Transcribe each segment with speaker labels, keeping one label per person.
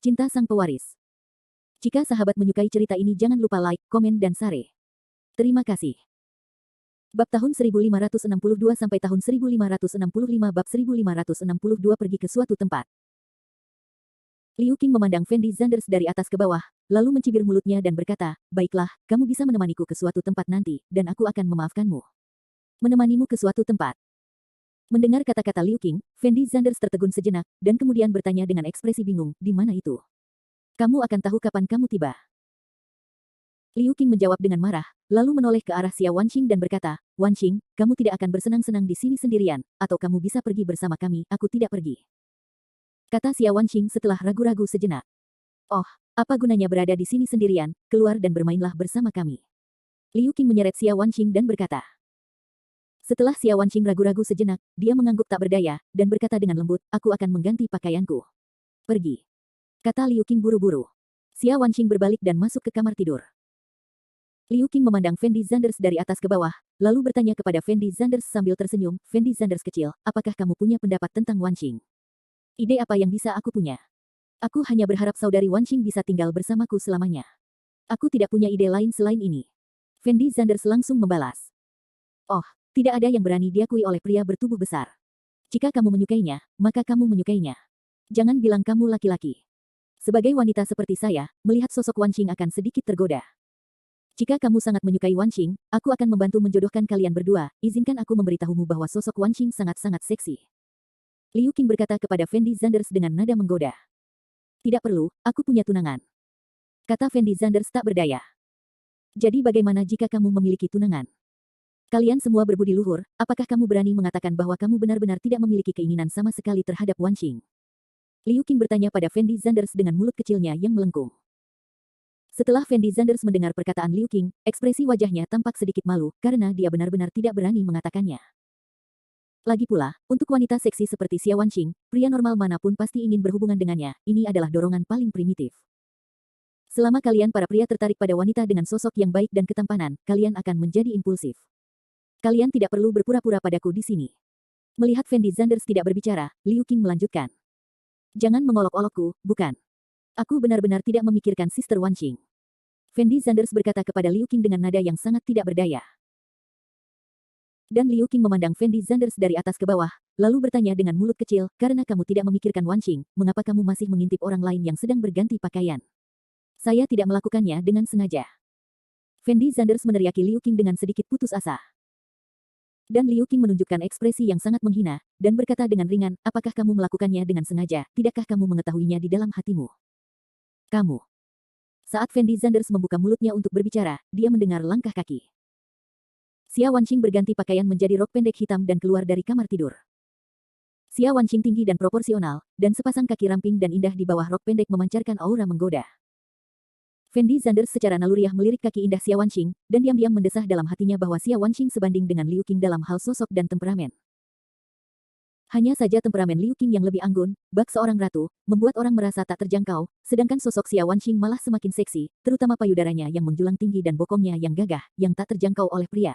Speaker 1: Cinta Sang Pewaris. Jika sahabat menyukai cerita ini jangan lupa like, komen dan share. Terima kasih. Bab tahun 1562 sampai tahun 1565 bab 1562 pergi ke suatu tempat. Liu Qing memandang Fendi Zanders dari atas ke bawah, lalu mencibir mulutnya dan berkata, baiklah, kamu bisa menemaniku ke suatu tempat nanti, dan aku akan memaafkanmu. Menemanimu ke suatu tempat. Mendengar kata-kata Liu Qing, Fendi Zanders tertegun sejenak, dan kemudian bertanya dengan ekspresi bingung, di mana itu? Kamu akan tahu kapan kamu tiba. Liu Qing menjawab dengan marah, lalu menoleh ke arah Xia Wanqing dan berkata, Wanqing, kamu tidak akan bersenang-senang di sini sendirian, atau kamu bisa pergi bersama kami, aku tidak pergi. Kata Xia Wanqing setelah ragu-ragu sejenak. Oh, apa gunanya berada di sini sendirian, keluar dan bermainlah bersama kami. Liu Qing menyeret Xia Wanqing dan berkata. Setelah Xia Wanqing ragu-ragu sejenak, dia mengangguk tak berdaya, dan berkata dengan lembut, aku akan mengganti pakaianku. Pergi. Kata Liu Qing buru-buru. Xia Wanqing berbalik dan masuk ke kamar tidur. Liu Qing memandang Fendi Zanders dari atas ke bawah, lalu bertanya kepada Fendi Zanders sambil tersenyum, Fendi Zanders kecil, apakah kamu punya pendapat tentang Wanqing? Ide apa yang bisa aku punya? Aku hanya berharap saudari Wanqing bisa tinggal bersamaku selamanya. Aku tidak punya ide lain selain ini. Fendi Zanders langsung membalas. Oh, tidak ada yang berani diakui oleh pria bertubuh besar. Jika kamu menyukainya, maka kamu menyukainya. Jangan bilang kamu laki-laki. Sebagai wanita seperti saya, melihat sosok Wanqing akan sedikit tergoda. Jika kamu sangat menyukai Wanqing, aku akan membantu menjodohkan kalian berdua, izinkan aku memberitahumu bahwa sosok Wanqing sangat-sangat seksi. Liu Qing berkata kepada Fendi Zanders dengan nada menggoda. Tidak perlu, aku punya tunangan. Kata Fendi Zanders tak berdaya. Jadi bagaimana jika kamu memiliki tunangan? Kalian semua berbudi luhur, apakah kamu berani mengatakan bahwa kamu benar-benar tidak memiliki keinginan sama sekali terhadap Wanqing? Liu Qing bertanya pada Fendi Zanders dengan mulut kecilnya yang melengkung. Setelah Fendi Zanders mendengar perkataan Liu Qing, ekspresi wajahnya tampak sedikit malu, karena dia benar-benar tidak berani mengatakannya. Lagi pula, untuk wanita seksi seperti Xia Wanqing, pria normal manapun pasti ingin berhubungan dengannya, ini adalah dorongan paling primitif. Selama kalian para pria tertarik pada wanita dengan sosok yang baik dan ketampanan, kalian akan menjadi impulsif. Kalian tidak perlu berpura-pura padaku di sini. Melihat Fendi Zanders tidak berbicara, Liu Qing melanjutkan. Jangan mengolok-olokku, bukan. Aku benar-benar tidak memikirkan Sister Wanqing. Fendi Zanders berkata kepada Liu Qing dengan nada yang sangat tidak berdaya. Dan Liu Qing memandang Fendi Zanders dari atas ke bawah, lalu bertanya dengan mulut kecil, karena kamu tidak memikirkan Wanqing, mengapa kamu masih mengintip orang lain yang sedang berganti pakaian? Saya tidak melakukannya dengan sengaja. Fendi Zanders meneriaki Liu Qing dengan sedikit putus asa. Dan Liu Qing menunjukkan ekspresi yang sangat menghina, dan berkata dengan ringan, apakah kamu melakukannya dengan sengaja, tidakkah kamu mengetahuinya di dalam hatimu? Kamu. Saat Fendi Zanders membuka mulutnya untuk berbicara, dia mendengar langkah kaki. Xia Wanqing berganti pakaian menjadi rok pendek hitam dan keluar dari kamar tidur. Xia Wanqing tinggi dan proporsional, dan sepasang kaki ramping dan indah di bawah rok pendek memancarkan aura menggoda. Fendi Zanders secara naluriah melirik kaki indah Xia Wanqing, dan diam-diam mendesah dalam hatinya bahwa Xia Wanqing sebanding dengan Liu Qing dalam hal sosok dan temperamen. Hanya saja temperamen Liu Qing yang lebih anggun, bak seorang ratu, membuat orang merasa tak terjangkau, sedangkan sosok Xia Wanqing malah semakin seksi, terutama payudaranya yang menjulang tinggi dan bokongnya yang gagah, yang tak terjangkau oleh pria.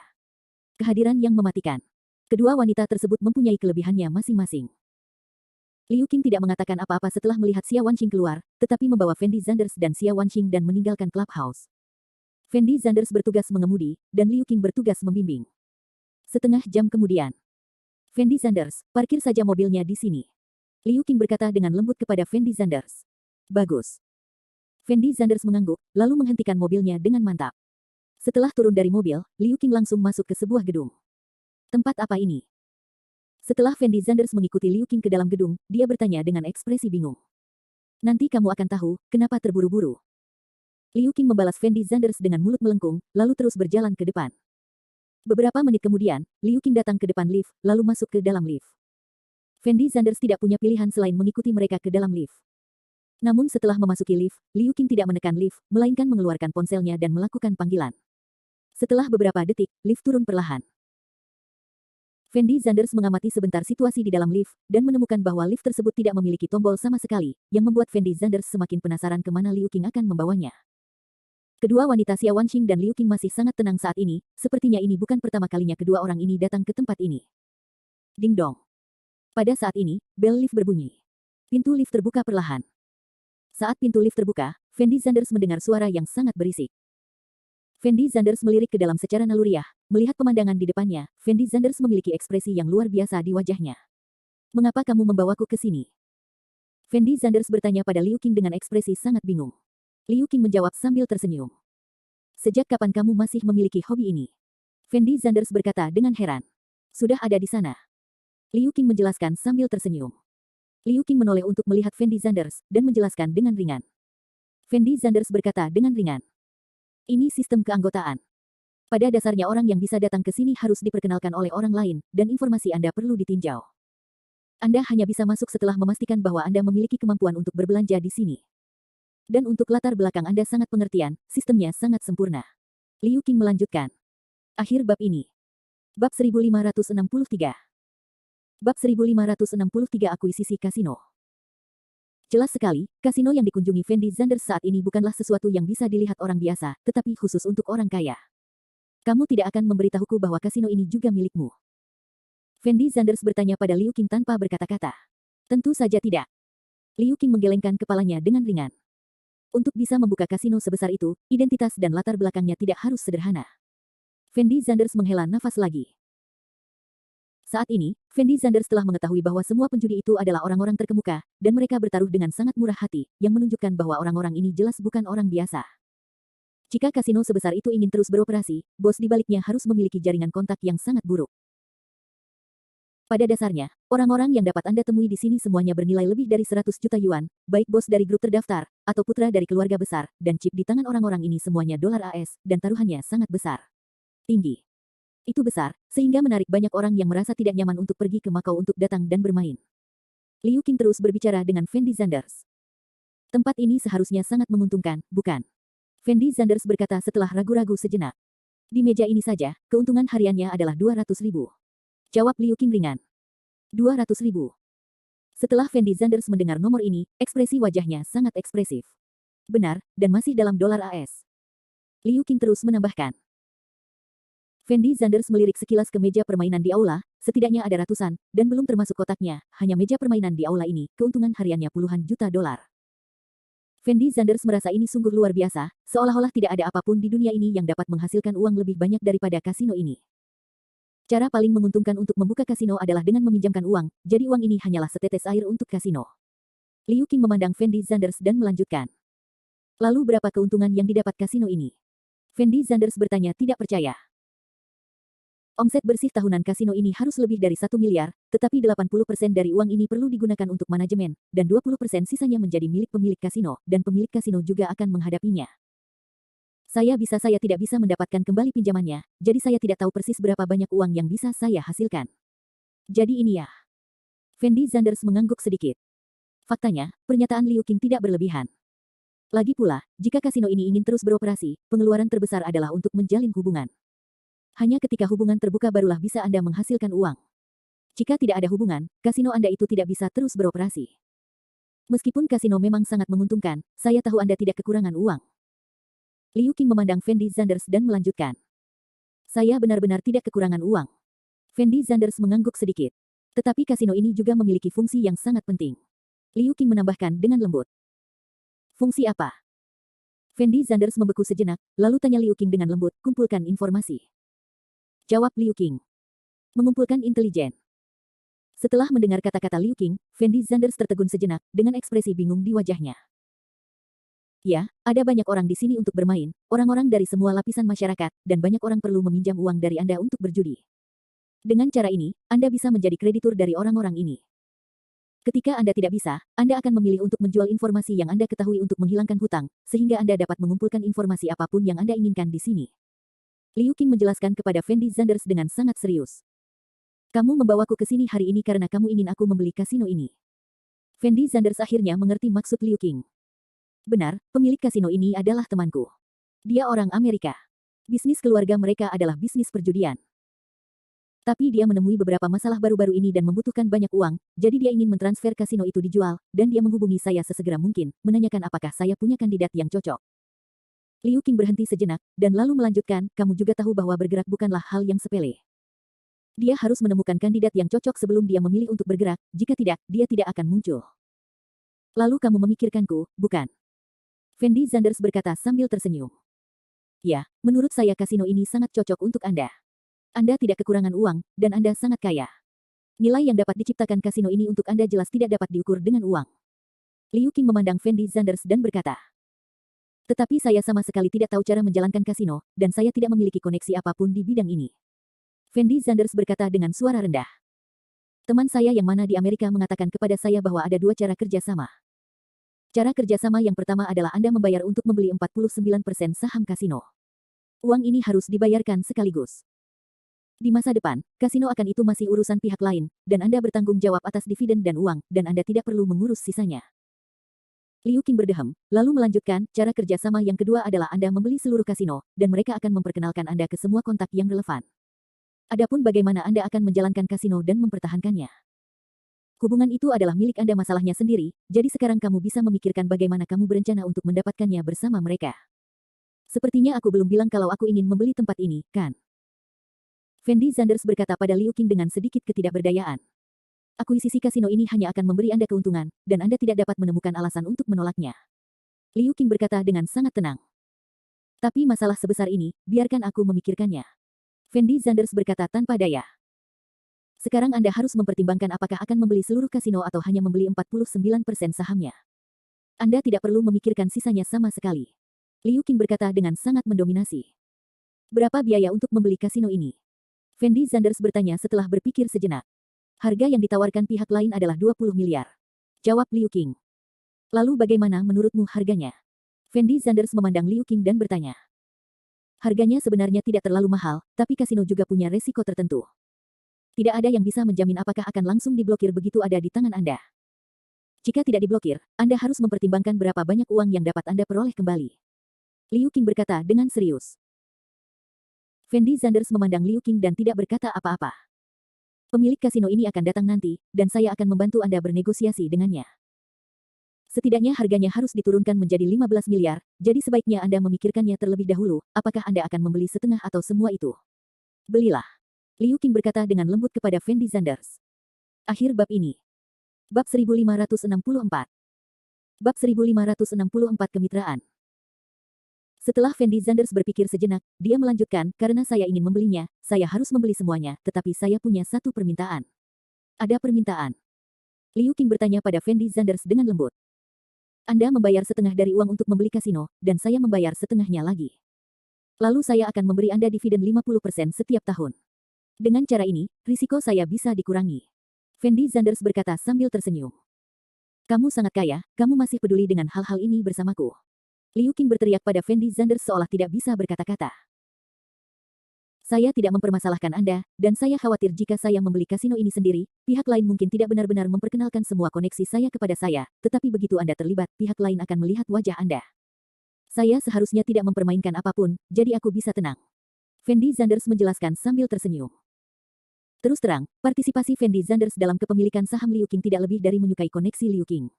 Speaker 1: Kehadiran yang mematikan. Kedua wanita tersebut mempunyai kelebihannya masing-masing. Liu Qing tidak mengatakan apa-apa setelah melihat Xia Wanqing keluar, tetapi membawa Fendi Zanders dan Xia Wanqing dan meninggalkan clubhouse. Fendi Zanders bertugas mengemudi, dan Liu Qing bertugas membimbing. Setengah jam kemudian. Fendi Zanders, parkir saja mobilnya di sini. Liu Qing berkata dengan lembut kepada Fendi Zanders. Bagus. Fendi Zanders mengangguk, lalu menghentikan mobilnya dengan mantap. Setelah turun dari mobil, Liu Qing langsung masuk ke sebuah gedung. Tempat apa ini? Setelah Fendi Zanders mengikuti Liu Qing ke dalam gedung, dia bertanya dengan ekspresi bingung. Nanti kamu akan tahu, kenapa terburu-buru. Liu Qing membalas Fendi Zanders dengan mulut melengkung, lalu terus berjalan ke depan. Beberapa menit kemudian, Liu Qing datang ke depan lift, lalu masuk ke dalam lift. Fendi Zanders tidak punya pilihan selain mengikuti mereka ke dalam lift. Namun setelah memasuki lift, Liu Qing tidak menekan lift, melainkan mengeluarkan ponselnya dan melakukan panggilan. Setelah beberapa detik, lift turun perlahan. Fendi Zanders mengamati sebentar situasi di dalam lift, dan menemukan bahwa lift tersebut tidak memiliki tombol sama sekali, yang membuat Fendi Zanders semakin penasaran kemana Liu Qing akan membawanya. Kedua wanita Xia Wanqing dan Liu Qing masih sangat tenang saat ini, sepertinya ini bukan pertama kalinya kedua orang ini datang ke tempat ini. Ding dong. Pada saat ini, bel lift berbunyi. Pintu lift terbuka perlahan. Saat pintu lift terbuka, Fendi Zanders mendengar suara yang sangat berisik. Fendi Zanders melirik ke dalam secara naluriah. Melihat pemandangan di depannya, Fendi Zanders memiliki ekspresi yang luar biasa di wajahnya. "Mengapa kamu membawaku ke sini?" Fendi Zanders bertanya pada Liu Qing dengan ekspresi sangat bingung. Liu Qing menjawab sambil tersenyum. "Sejak kapan kamu masih memiliki hobi ini?" Fendi Zanders berkata dengan heran. "Sudah ada di sana." Liu Qing menjelaskan sambil tersenyum. Liu Qing menoleh untuk melihat Fendi Zanders, dan menjelaskan dengan ringan. Fendi Zanders berkata dengan ringan. "Ini sistem keanggotaan. Pada dasarnya orang yang bisa datang ke sini harus diperkenalkan oleh orang lain, dan informasi Anda perlu ditinjau. Anda hanya bisa masuk setelah memastikan bahwa Anda memiliki kemampuan untuk berbelanja di sini. Dan untuk latar belakang Anda sangat pengertian, sistemnya sangat sempurna." Liu Qing melanjutkan. Akhir bab ini. Bab 1563. Bab 1563 Akuisisi Kasino. Jelas sekali, kasino yang dikunjungi Fendi Zanders saat ini bukanlah sesuatu yang bisa dilihat orang biasa, tetapi khusus untuk orang kaya. "Kamu tidak akan memberitahuku bahwa kasino ini juga milikmu?" Fendi Zanders bertanya pada Liu Qing tanpa berkata-kata. "Tentu saja tidak." Liu Qing menggelengkan kepalanya dengan ringan. Untuk bisa membuka kasino sebesar itu, identitas dan latar belakangnya tidak harus sederhana. Fendi Zanders menghela nafas lagi. Saat ini, Fendi Zanders telah mengetahui bahwa semua penjudi itu adalah orang-orang terkemuka, dan mereka bertaruh dengan sangat murah hati, yang menunjukkan bahwa orang-orang ini jelas bukan orang biasa. Jika kasino sebesar itu ingin terus beroperasi, bos di baliknya harus memiliki jaringan kontak yang sangat buruk. Pada dasarnya, orang-orang yang dapat Anda temui di sini semuanya bernilai lebih dari 100 juta yuan, baik bos dari grup terdaftar, atau putra dari keluarga besar, dan chip di tangan orang-orang ini semuanya dolar AS, dan taruhannya sangat besar. Tinggi. Itu besar, sehingga menarik banyak orang yang merasa tidak nyaman untuk pergi ke Macau untuk datang dan bermain. Liu Qing terus berbicara dengan Fendi Zanders. "Tempat ini seharusnya sangat menguntungkan, bukan?" Fendi Zanders berkata setelah ragu-ragu sejenak. "Di meja ini saja, keuntungan hariannya adalah 200.000. Jawab Liu Qing ringan. 200.000. Setelah Fendi Zanders mendengar nomor ini, ekspresi wajahnya sangat ekspresif. "Benar, dan masih dalam dolar AS." Liu Qing terus menambahkan. Fendi Zanders melirik sekilas ke meja permainan di aula, setidaknya ada ratusan, dan belum termasuk kotaknya, hanya meja permainan di aula ini, keuntungan hariannya puluhan juta dolar. Fendi Zanders merasa ini sungguh luar biasa, seolah-olah tidak ada apapun di dunia ini yang dapat menghasilkan uang lebih banyak daripada kasino ini. Cara paling menguntungkan untuk membuka kasino adalah dengan meminjamkan uang, jadi uang ini hanyalah setetes air untuk kasino. Liu Qing memandang Fendi Zanders dan melanjutkan. "Lalu berapa keuntungan yang didapat kasino ini?" Fendi Zanders bertanya tidak percaya. "Omset bersih tahunan kasino ini harus lebih dari 1 miliar, tetapi 80% dari uang ini perlu digunakan untuk manajemen, dan 20% sisanya menjadi milik pemilik kasino, dan pemilik kasino juga akan menghadapinya. Saya tidak bisa mendapatkan kembali pinjamannya, jadi saya tidak tahu persis berapa banyak uang yang bisa saya hasilkan. Jadi ini ya." Fendi Zanders mengangguk sedikit. Faktanya, pernyataan Liu Qing tidak berlebihan. Lagi pula, jika kasino ini ingin terus beroperasi, pengeluaran terbesar adalah untuk menjalin hubungan. Hanya ketika hubungan terbuka barulah bisa Anda menghasilkan uang. Jika tidak ada hubungan, kasino Anda itu tidak bisa terus beroperasi. Meskipun kasino memang sangat menguntungkan, saya tahu Anda tidak kekurangan uang. Liu Qing memandang Fendi Zanders dan melanjutkan. "Saya benar-benar tidak kekurangan uang." Fendi Zanders mengangguk sedikit. "Tetapi kasino ini juga memiliki fungsi yang sangat penting." Liu Qing menambahkan dengan lembut. "Fungsi apa?" Fendi Zanders membeku sejenak, lalu tanya Liu Qing dengan lembut, "Kumpulkan informasi." Jawab Liu Qing. "Mengumpulkan intelijen." Setelah mendengar kata-kata Liu Qing, Fendi Zanders tertegun sejenak, dengan ekspresi bingung di wajahnya. "Ya, ada banyak orang di sini untuk bermain, orang-orang dari semua lapisan masyarakat, dan banyak orang perlu meminjam uang dari Anda untuk berjudi. Dengan cara ini, Anda bisa menjadi kreditur dari orang-orang ini. Ketika Anda tidak bisa, Anda akan memilih untuk menjual informasi yang Anda ketahui untuk menghilangkan hutang, sehingga Anda dapat mengumpulkan informasi apapun yang Anda inginkan di sini." Liu Qing menjelaskan kepada Fendi Zanders dengan sangat serius. "Kamu membawaku ke sini hari ini karena kamu ingin aku membeli kasino ini." Fendi Zanders akhirnya mengerti maksud Liu Qing. "Benar, pemilik kasino ini adalah temanku. Dia orang Amerika. Bisnis keluarga mereka adalah bisnis perjudian. Tapi dia menemui beberapa masalah baru-baru ini dan membutuhkan banyak uang, jadi dia ingin mentransfer kasino itu dijual, dan dia menghubungi saya sesegera mungkin, menanyakan apakah saya punya kandidat yang cocok." Liu Qing berhenti sejenak, dan lalu melanjutkan, "Kamu juga tahu bahwa bergerak bukanlah hal yang sepele. Dia harus menemukan kandidat yang cocok sebelum dia memilih untuk bergerak, jika tidak, dia tidak akan muncul." Lalu kamu memikirkanku, bukan? Fendi Zanders berkata sambil tersenyum. Ya, menurut saya kasino ini sangat cocok untuk Anda. Anda tidak kekurangan uang, dan Anda sangat kaya. Nilai yang dapat diciptakan kasino ini untuk Anda jelas tidak dapat diukur dengan uang. Liu Qing memandang Fendi Zanders dan berkata, tetapi saya sama sekali tidak tahu cara menjalankan kasino, dan saya tidak memiliki koneksi apapun di bidang ini. Fendi Zanders berkata dengan suara rendah. Teman saya yang mana di Amerika mengatakan kepada saya bahwa ada dua cara kerjasama. Cara kerjasama yang pertama adalah Anda membayar untuk membeli 49% saham kasino. Uang ini harus dibayarkan sekaligus. Di masa depan, kasino akan itu masih urusan pihak lain, dan Anda bertanggung jawab atas dividen dan uang, dan Anda tidak perlu mengurus sisanya. Liu Qing berdehem, lalu melanjutkan, cara kerjasama yang kedua adalah Anda membeli seluruh kasino, dan mereka akan memperkenalkan Anda ke semua kontak yang relevan. Adapun bagaimana Anda akan menjalankan kasino dan mempertahankannya. Hubungan itu adalah milik Anda masalahnya sendiri, jadi sekarang kamu bisa memikirkan bagaimana kamu berencana untuk mendapatkannya bersama mereka. Sepertinya aku belum bilang kalau aku ingin membeli tempat ini, kan? Fendi Zanders berkata pada Liu Qing dengan sedikit ketidakberdayaan. Akuisisi kasino ini hanya akan memberi Anda keuntungan, dan Anda tidak dapat menemukan alasan untuk menolaknya. Liu Qing berkata dengan sangat tenang. Tapi masalah sebesar ini, biarkan aku memikirkannya. Fendi Zanders berkata tanpa daya. Sekarang Anda harus mempertimbangkan apakah akan membeli seluruh kasino atau hanya membeli 49% sahamnya. Anda tidak perlu memikirkan sisanya sama sekali. Liu Qing berkata dengan sangat mendominasi. Berapa biaya untuk membeli kasino ini? Fendi Zanders bertanya setelah berpikir sejenak. Harga yang ditawarkan pihak lain adalah 20 miliar. Jawab Liu Qing. Lalu bagaimana menurutmu harganya? Fendi Zanders memandang Liu Qing dan bertanya. Harganya sebenarnya tidak terlalu mahal, tapi kasino juga punya resiko tertentu. Tidak ada yang bisa menjamin apakah akan langsung diblokir begitu ada di tangan Anda. Jika tidak diblokir, Anda harus mempertimbangkan berapa banyak uang yang dapat Anda peroleh kembali. Liu Qing berkata dengan serius. Fendi Zanders memandang Liu Qing dan tidak berkata apa-apa. Pemilik kasino ini akan datang nanti, dan saya akan membantu Anda bernegosiasi dengannya. Setidaknya harganya harus diturunkan menjadi 15 miliar, jadi sebaiknya Anda memikirkannya terlebih dahulu, apakah Anda akan membeli setengah atau semua itu. Belilah. Liu Qing berkata dengan lembut kepada Fendi Zanders. Akhir bab ini. Bab 1564. Bab 1564 Kemitraan. Setelah Fendi Zanders berpikir sejenak, dia melanjutkan, karena saya ingin membelinya, saya harus membeli semuanya, tetapi saya punya satu permintaan. Ada permintaan? Liu Qing bertanya pada Fendi Zanders dengan lembut. Anda membayar setengah dari uang untuk membeli kasino, dan saya membayar setengahnya lagi. Lalu saya akan memberi Anda dividen 50% setiap tahun. Dengan cara ini, risiko saya bisa dikurangi. Fendi Zanders berkata sambil tersenyum. Kamu sangat kaya, kamu masih peduli dengan hal-hal ini bersamaku. Liu Qing berteriak pada Fendi Zanders seolah tidak bisa berkata-kata. Saya tidak mempermasalahkan Anda, dan saya khawatir jika saya membeli kasino ini sendiri, pihak lain mungkin tidak benar-benar memperkenalkan semua koneksi saya kepada saya, tetapi begitu Anda terlibat, pihak lain akan melihat wajah Anda. Saya seharusnya tidak mempermainkan apapun, jadi aku bisa tenang. Fendi Zanders menjelaskan sambil tersenyum. Terus terang, partisipasi Fendi Zanders dalam kepemilikan saham Liu Qing tidak lebih dari menyukai koneksi Liu Qing.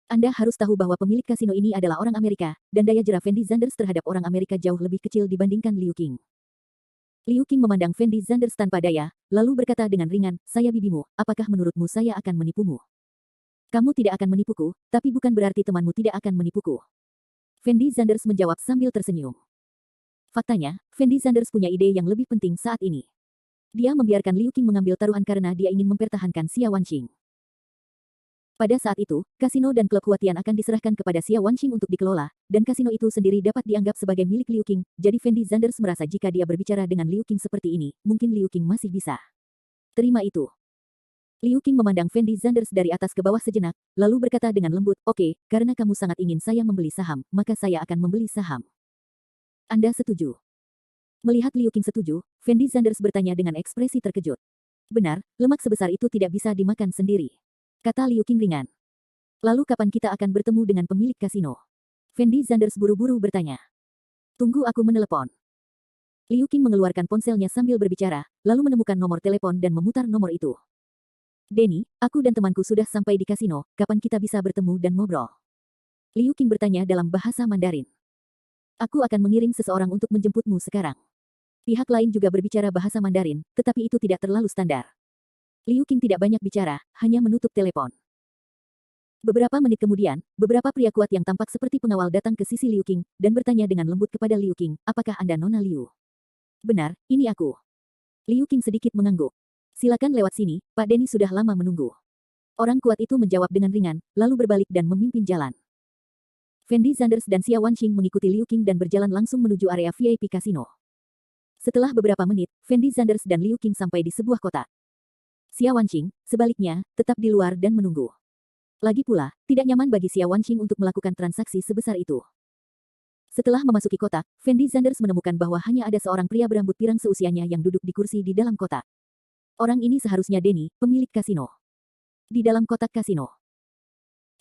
Speaker 1: Anda harus tahu bahwa pemilik kasino ini adalah orang Amerika, dan daya jerah Fendi Zanders terhadap orang Amerika jauh lebih kecil dibandingkan Liu Qing. Liu Qing memandang Fendi Zanders tanpa daya, lalu berkata dengan ringan, saya bibimu, apakah menurutmu saya akan menipumu? Kamu tidak akan menipuku, tapi bukan berarti temanmu tidak akan menipuku. Fendi Zanders menjawab sambil tersenyum. Faktanya, Fendi Zanders punya ide yang lebih penting saat ini. Dia membiarkan Liu Qing mengambil taruhan karena dia ingin mempertahankan Xia Wanqing. Pada saat itu, kasino dan klub Huatian akan diserahkan kepada Xia Wanqing untuk dikelola, dan kasino itu sendiri dapat dianggap sebagai milik Liu Qing, jadi Fendi Zanders merasa jika dia berbicara dengan Liu Qing seperti ini, mungkin Liu Qing masih bisa terima itu. Liu Qing memandang Fendi Zanders dari atas ke bawah sejenak, lalu berkata dengan lembut, oke, karena kamu sangat ingin saya membeli saham, maka saya akan membeli saham. Anda setuju? Melihat Liu Qing setuju, Fendi Zanders bertanya dengan ekspresi terkejut. Benar, lemak sebesar itu tidak bisa dimakan sendiri. Kata Liu Qing ringan. Lalu kapan kita akan bertemu dengan pemilik kasino? Fendi Zanders buru-buru bertanya. Tunggu aku menelepon. Liu Qing mengeluarkan ponselnya sambil berbicara, lalu menemukan nomor telepon dan memutar nomor itu. Denny, aku dan temanku sudah sampai di kasino, kapan kita bisa bertemu dan ngobrol? Liu Qing bertanya dalam bahasa Mandarin. Aku akan mengirim seseorang untuk menjemputmu sekarang. Pihak lain juga berbicara bahasa Mandarin, tetapi itu tidak terlalu standar. Liu Qing tidak banyak bicara, hanya menutup telepon. Beberapa menit kemudian, beberapa pria kuat yang tampak seperti pengawal datang ke sisi Liu Qing, dan bertanya dengan lembut kepada Liu Qing, apakah Anda Nona Liu? Benar, ini aku. Liu Qing sedikit mengangguk. Silakan lewat sini, Pak Denny sudah lama menunggu. Orang kuat itu menjawab dengan ringan, lalu berbalik dan memimpin jalan. Fendi Zanders dan Xia Wanqing mengikuti Liu Qing dan berjalan langsung menuju area VIP kasino. Setelah beberapa menit, Fendi Zanders dan Liu Qing sampai di sebuah kotak. Xia Wanqing, sebaliknya, tetap di luar dan menunggu. Lagi pula, tidak nyaman bagi Xia Wanqing untuk melakukan transaksi sebesar itu. Setelah memasuki kotak, Fendi Zanders menemukan bahwa hanya ada seorang pria berambut pirang seusianya yang duduk di kursi di dalam kotak. Orang ini seharusnya Denny, pemilik kasino. Di dalam kotak kasino.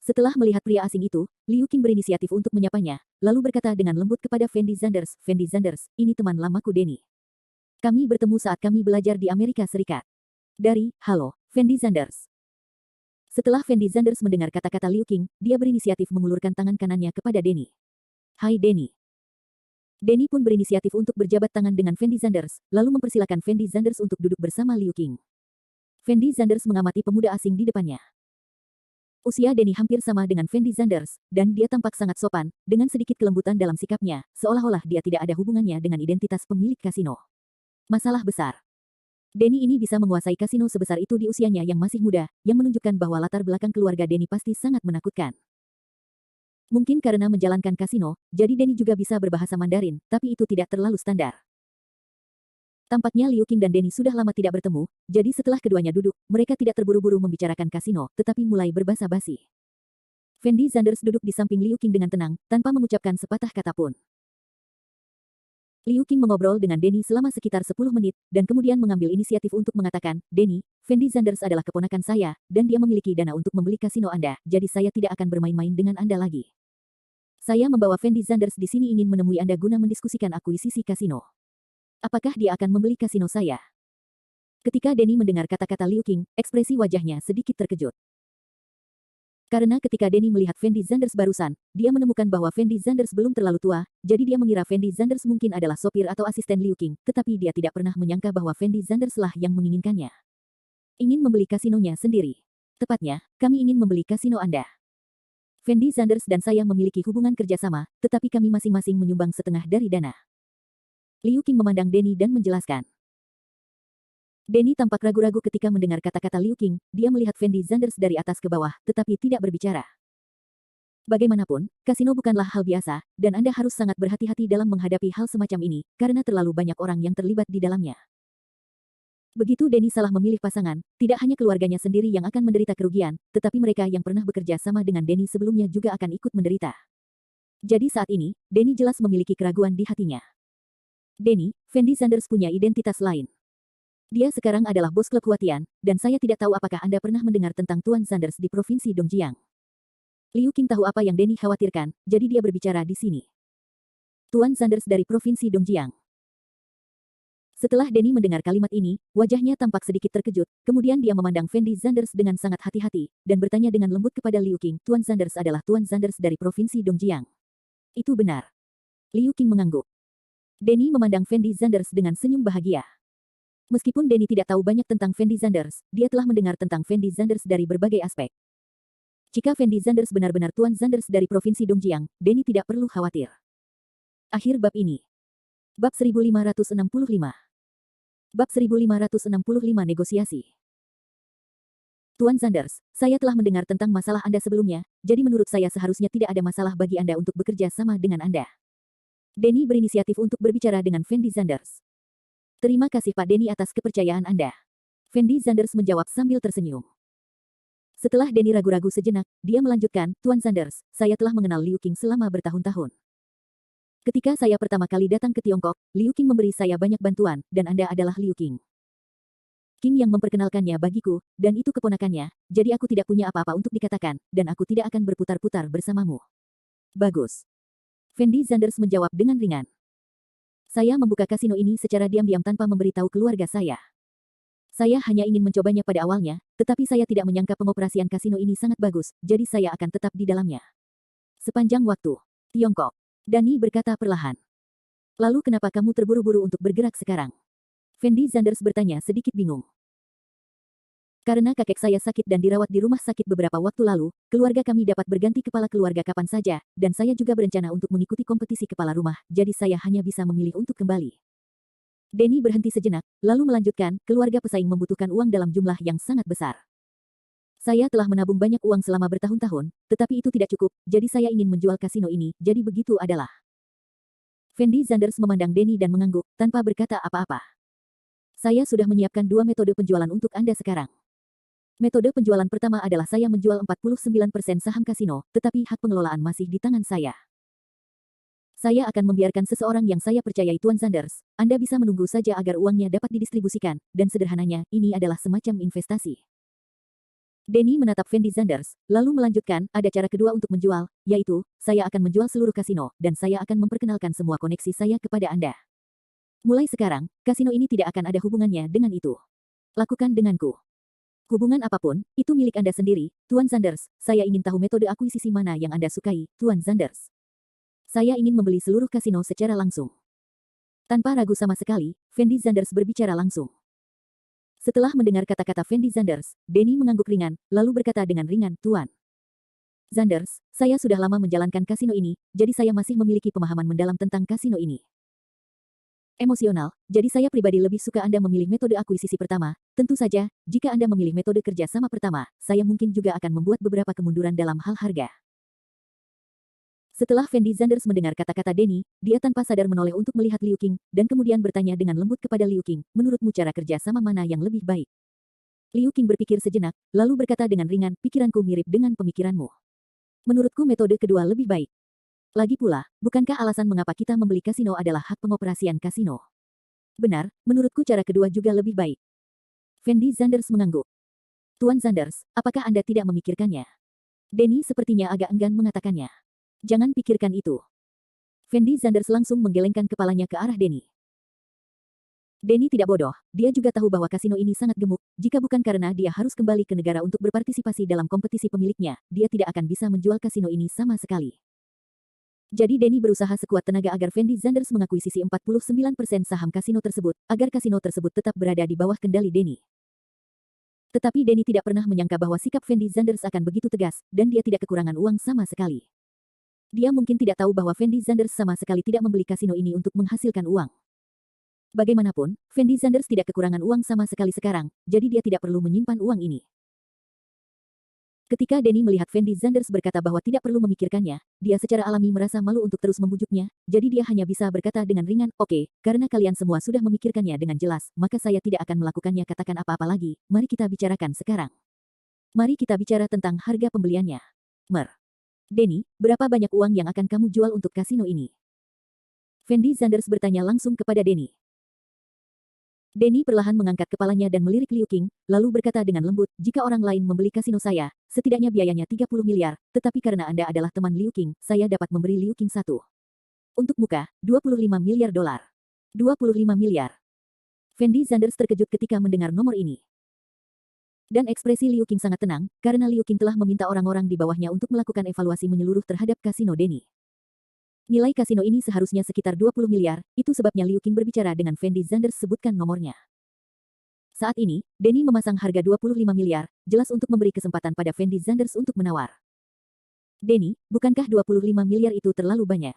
Speaker 1: Setelah melihat pria asing itu, Liu Qing berinisiatif untuk menyapanya, lalu berkata dengan lembut kepada Fendi Zanders, "Fendi Zanders, ini teman lamaku Denny. Kami bertemu saat kami belajar di Amerika Serikat." Halo, Fendi Zanders. Setelah Fendi Zanders mendengar kata-kata Liu Qing, dia berinisiatif mengulurkan tangan kanannya kepada Denny. "Hai Denny." Denny pun berinisiatif untuk berjabat tangan dengan Fendi Zanders, lalu mempersilakan Fendi Zanders untuk duduk bersama Liu Qing. Fendi Zanders mengamati pemuda asing di depannya. Usia Denny hampir sama dengan Fendi Zanders, dan dia tampak sangat sopan, dengan sedikit kelembutan dalam sikapnya, seolah-olah dia tidak ada hubungannya dengan identitas pemilik kasino. Masalah besar. Denny ini bisa menguasai kasino sebesar itu di usianya yang masih muda, yang menunjukkan bahwa latar belakang keluarga Denny pasti sangat menakutkan. Mungkin karena menjalankan kasino, jadi Denny juga bisa berbahasa Mandarin, tapi itu tidak terlalu standar. Tampaknya Liu Qing dan Denny sudah lama tidak bertemu, jadi setelah keduanya duduk, mereka tidak terburu-buru membicarakan kasino, tetapi mulai berbasa-basi. Fendi Zanders duduk di samping Liu Qing dengan tenang, tanpa mengucapkan sepatah kata pun. Liu Qing mengobrol dengan Denny selama sekitar 10 menit, dan kemudian mengambil inisiatif untuk mengatakan, "Denny, Fendi Zanders adalah keponakan saya, dan dia memiliki dana untuk membeli kasino Anda, jadi saya tidak akan bermain-main dengan Anda lagi. Saya membawa Fendi Zanders di sini ingin menemui Anda guna mendiskusikan akuisisi kasino. Apakah dia akan membeli kasino saya?" Ketika Denny mendengar kata-kata Liu Qing, ekspresi wajahnya sedikit terkejut. Karena ketika Denny melihat Fendi Zanders barusan, dia menemukan bahwa Fendi Zanders belum terlalu tua, jadi dia mengira Fendi Zanders mungkin adalah sopir atau asisten Liu Qing, tetapi dia tidak pernah menyangka bahwa Fendi Zanders lah yang menginginkannya. Ingin membeli kasinonya sendiri. Tepatnya, kami ingin membeli kasino Anda. Fendi Zanders dan saya memiliki hubungan kerjasama, tetapi kami masing-masing menyumbang setengah dari dana. Liu Qing memandang Denny dan menjelaskan. Denny tampak ragu-ragu ketika mendengar kata-kata Liu Qing, dia melihat Fendi Zanders dari atas ke bawah, tetapi tidak berbicara. Bagaimanapun, kasino bukanlah hal biasa, dan Anda harus sangat berhati-hati dalam menghadapi hal semacam ini, karena terlalu banyak orang yang terlibat di dalamnya. Begitu Denny salah memilih pasangan, tidak hanya keluarganya sendiri yang akan menderita kerugian, tetapi mereka yang pernah bekerja sama dengan Denny sebelumnya juga akan ikut menderita. Jadi saat ini, Denny jelas memiliki keraguan di hatinya. Denny, Fendi Zanders punya identitas lain. Dia sekarang adalah bos klub Huatian, dan saya tidak tahu apakah Anda pernah mendengar tentang Tuan Zanders di Provinsi Dongjiang. Liu Qing tahu apa yang Denny khawatirkan, jadi dia berbicara di sini. Tuan Zanders dari Provinsi Dongjiang. Setelah Denny mendengar kalimat ini, wajahnya tampak sedikit terkejut, kemudian dia memandang Fendi Zanders dengan sangat hati-hati, dan bertanya dengan lembut kepada Liu Qing, Tuan Zanders adalah Tuan Zanders dari Provinsi Dongjiang. Itu benar. Liu Qing mengangguk. Denny memandang Fendi Zanders dengan senyum bahagia. Meskipun Denny tidak tahu banyak tentang Fendi Zanders, dia telah mendengar tentang Fendi Zanders dari berbagai aspek. Jika Fendi Zanders benar-benar Tuan Zanders dari Provinsi Dongjiang, Denny tidak perlu khawatir. Akhir bab ini. Bab 1565. Bab 1565 negosiasi. Tuan Zanders, saya telah mendengar tentang masalah Anda sebelumnya, jadi menurut saya seharusnya tidak ada masalah bagi Anda untuk bekerja sama dengan Anda. Denny berinisiatif untuk berbicara dengan Fendi Zanders. Terima kasih Pak Denny atas kepercayaan Anda. Fendi Zanders menjawab sambil tersenyum. Setelah Denny ragu-ragu sejenak, dia melanjutkan, Tuan Zanders, saya telah mengenal Liu Qing selama bertahun-tahun. Ketika saya pertama kali datang ke Tiongkok, Liu Qing memberi saya banyak bantuan, dan Anda adalah Liu Qing. Qing yang memperkenalkannya bagiku, dan itu keponakannya, jadi aku tidak punya apa-apa untuk dikatakan, dan aku tidak akan berputar-putar bersamamu. Bagus. Fendi Zanders menjawab dengan ringan. Saya membuka kasino ini secara diam-diam tanpa memberitahu keluarga saya. Saya hanya ingin mencobanya pada awalnya, tetapi saya tidak menyangka pengoperasian kasino ini sangat bagus, jadi saya akan tetap di dalamnya. Sepanjang waktu. Tiongkok. Danny berkata perlahan. Lalu kenapa kamu terburu-buru untuk bergerak sekarang? Fendi Zanders bertanya sedikit bingung. Karena kakek saya sakit dan dirawat di rumah sakit beberapa waktu lalu, keluarga kami dapat berganti kepala keluarga kapan saja, dan saya juga berencana untuk mengikuti kompetisi kepala rumah, jadi saya hanya bisa memilih untuk kembali. Denny berhenti sejenak, lalu melanjutkan, keluarga pesaing membutuhkan uang dalam jumlah yang sangat besar. Saya telah menabung banyak uang selama bertahun-tahun, tetapi itu tidak cukup, jadi saya ingin menjual kasino ini, jadi begitu adalah. Fendi Zanders memandang Denny dan mengangguk, tanpa berkata apa-apa. Saya sudah menyiapkan dua metode penjualan untuk Anda sekarang. Metode penjualan pertama adalah saya menjual 49% saham kasino, tetapi hak pengelolaan masih di tangan saya. Saya akan membiarkan seseorang yang saya percayai Tuan Zanders, Anda bisa menunggu saja agar uangnya dapat didistribusikan, dan sederhananya, ini adalah semacam investasi. Denny menatap Fendi Zanders, lalu melanjutkan, ada cara kedua untuk menjual, yaitu, saya akan menjual seluruh kasino, dan saya akan memperkenalkan semua koneksi saya kepada Anda. Mulai sekarang, kasino ini tidak akan ada hubungannya dengan itu. Lakukan denganku. Hubungan apapun, itu milik Anda sendiri, Tuan Zanders. Saya ingin tahu metode akuisisi mana yang Anda sukai, Tuan Zanders. Saya ingin membeli seluruh kasino secara langsung. Tanpa ragu sama sekali, Fendi Zanders berbicara langsung. Setelah mendengar kata-kata Fendi Zanders, Denny mengangguk ringan, lalu berkata dengan ringan, Tuan Zanders, saya sudah lama menjalankan kasino ini, jadi saya masih memiliki pemahaman mendalam tentang kasino ini. Emosional, jadi saya pribadi lebih suka Anda memilih metode akuisisi pertama. Tentu saja, jika Anda memilih metode kerja sama pertama, saya mungkin juga akan membuat beberapa kemunduran dalam hal harga. Setelah Fendi Zanders mendengar kata-kata Denny, dia tanpa sadar menoleh untuk melihat Liu Qing, dan kemudian bertanya dengan lembut kepada Liu Qing, menurutmu cara kerja sama mana yang lebih baik? Liu Qing berpikir sejenak, lalu berkata dengan ringan, pikiranku mirip dengan pemikiranmu. Menurutku metode kedua lebih baik. Lagi pula, bukankah alasan mengapa kita membeli kasino adalah hak pengoperasian kasino? Benar, menurutku cara kedua juga lebih baik. Fendi Zanders mengangguk. Tuan Zanders, apakah Anda tidak memikirkannya? Denny sepertinya agak enggan mengatakannya. Jangan pikirkan itu. Fendi Zanders langsung menggelengkan kepalanya ke arah Denny. Denny tidak bodoh, dia juga tahu bahwa kasino ini sangat gemuk, jika bukan karena dia harus kembali ke negara untuk berpartisipasi dalam kompetisi pemiliknya, dia tidak akan bisa menjual kasino ini sama sekali. Jadi Denny berusaha sekuat tenaga agar Fendi Zanders mengakuisisi 49% saham kasino tersebut, agar kasino tersebut tetap berada di bawah kendali Denny. Tetapi Denny tidak pernah menyangka bahwa sikap Fendi Zanders akan begitu tegas, dan dia tidak kekurangan uang sama sekali. Dia mungkin tidak tahu bahwa Fendi Zanders sama sekali tidak membeli kasino ini untuk menghasilkan uang. Bagaimanapun, Fendi Zanders tidak kekurangan uang sama sekali sekarang, jadi dia tidak perlu menyimpan uang ini. Ketika Denny melihat Fendi Zanders berkata bahwa tidak perlu memikirkannya, dia secara alami merasa malu untuk terus membujuknya, jadi dia hanya bisa berkata dengan ringan, oke, karena kalian semua sudah memikirkannya dengan jelas, maka saya tidak akan melakukannya katakan apa-apa lagi, mari kita bicarakan sekarang. Mari kita bicara tentang harga pembeliannya. Denny, berapa banyak uang yang akan kamu jual untuk kasino ini? Fendi Zanders bertanya langsung kepada Denny. Denny perlahan mengangkat kepalanya dan melirik Liu Qing, lalu berkata dengan lembut, jika orang lain membeli kasino saya, setidaknya biayanya 30 miliar, tetapi karena Anda adalah teman Liu Qing, saya dapat memberi Liu Qing satu. Untuk muka, 25 miliar dolar. 25 miliar. Fendi Zanders terkejut ketika mendengar nomor ini. Dan ekspresi Liu Qing sangat tenang, karena Liu Qing telah meminta orang-orang di bawahnya untuk melakukan evaluasi menyeluruh terhadap kasino Denny. Nilai kasino ini seharusnya sekitar 20 miliar, itu sebabnya Liu Qing berbicara dengan Fendi Zanders sebutkan nomornya. Saat ini, Denny memasang harga 25 miliar, jelas untuk memberi kesempatan pada Fendi Zanders untuk menawar. Denny, bukankah 25 miliar itu terlalu banyak?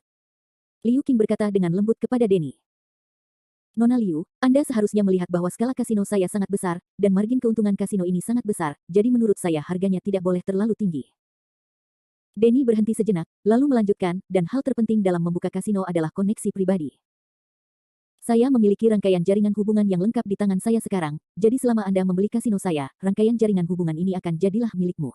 Speaker 1: Liu Qing berkata dengan lembut kepada Denny. Nona Liu, Anda seharusnya melihat bahwa skala kasino saya sangat besar, dan margin keuntungan kasino ini sangat besar, jadi menurut saya harganya tidak boleh terlalu tinggi. Denny berhenti sejenak, lalu melanjutkan, dan hal terpenting dalam membuka kasino adalah koneksi pribadi. Saya memiliki rangkaian jaringan hubungan yang lengkap di tangan saya sekarang, jadi selama Anda membeli kasino saya, rangkaian jaringan hubungan ini akan jadilah milikmu.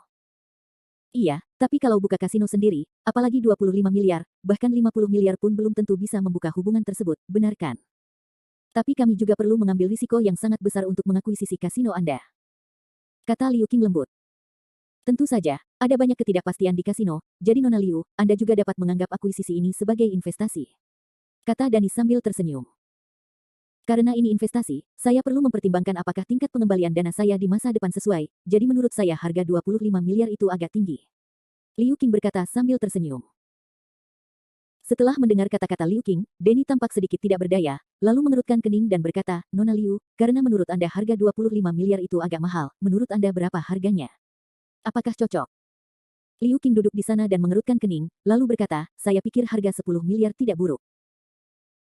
Speaker 1: Iya, tapi kalau buka kasino sendiri, apalagi 25 miliar, bahkan 50 miliar pun belum tentu bisa membuka hubungan tersebut, benar kan? Tapi kami juga perlu mengambil risiko yang sangat besar untuk mengakuisisi kasino Anda. Kata Liu Qing lembut. Tentu saja, ada banyak ketidakpastian di kasino, jadi Nona Liu, Anda juga dapat menganggap akuisisi ini sebagai investasi. Kata Denny sambil tersenyum. Karena ini investasi, saya perlu mempertimbangkan apakah tingkat pengembalian dana saya di masa depan sesuai, jadi menurut saya harga 25 miliar itu agak tinggi. Liu Qing berkata sambil tersenyum. Setelah mendengar kata-kata Liu Qing, Denny tampak sedikit tidak berdaya, lalu mengerutkan kening dan berkata, Nona Liu, karena menurut Anda harga 25 miliar itu agak mahal, menurut Anda berapa harganya? Apakah cocok? Liu Qing duduk di sana dan mengerutkan kening, lalu berkata, saya pikir harga 10 miliar tidak buruk.